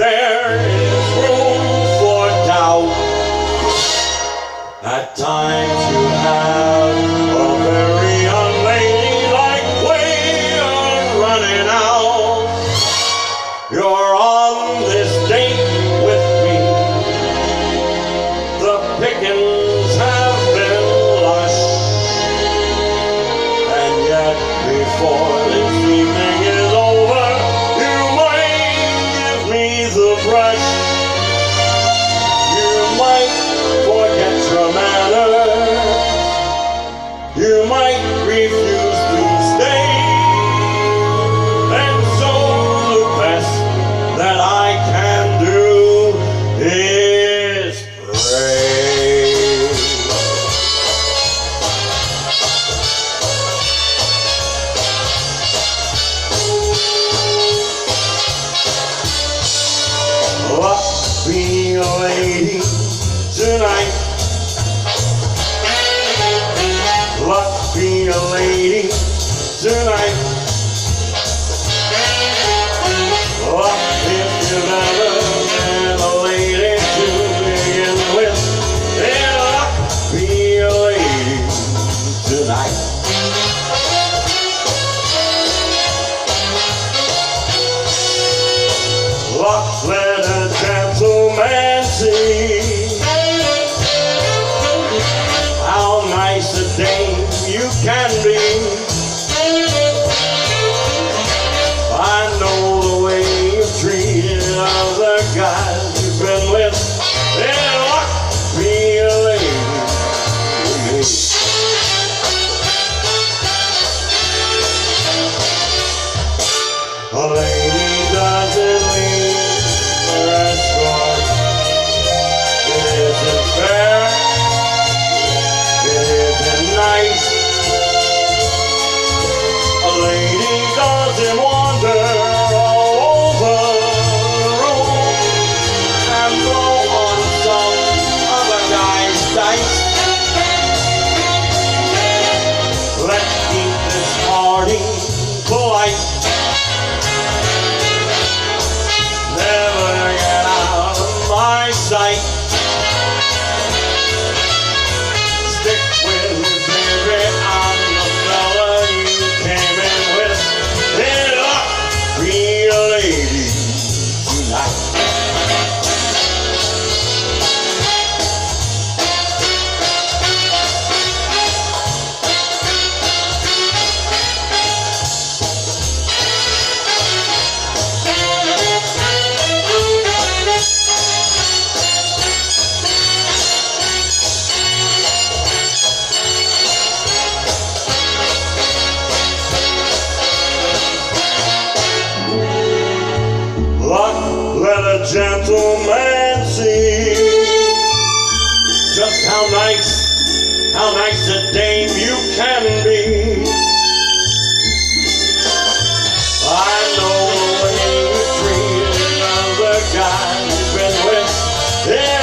there is room for doubt. At times you have a very unladylike way of running out. You're on this date with me. The pickings have been lush, and yet before this evening is over, you might give me the brush. You might forget your manners. You might refuse to stay. And so the best that I can do is pray. Luck be a lady tonight. Luck be a lady tonight. Luck if you've ever been a lady to begin with. Yeah, luck be a lady tonight. Luck let a gentleman see how nice a dame you can be. I know the way you've treated other guys you've been with. Yeah, luck be a lady to me. A lady doesn't leave her escort. It isn't fair. It isn't nice. A lady doesn't wander all over the room and blow on some other guy's dice. Let's keep this party polite. Never get out of my sight. Stick with me, baby, I'm the fella you came in with. Hey, luck be a lady tonight. Luck let a gentleman see just how nice a dame you can be. I know the way you treated other guys you've been with. Yeah,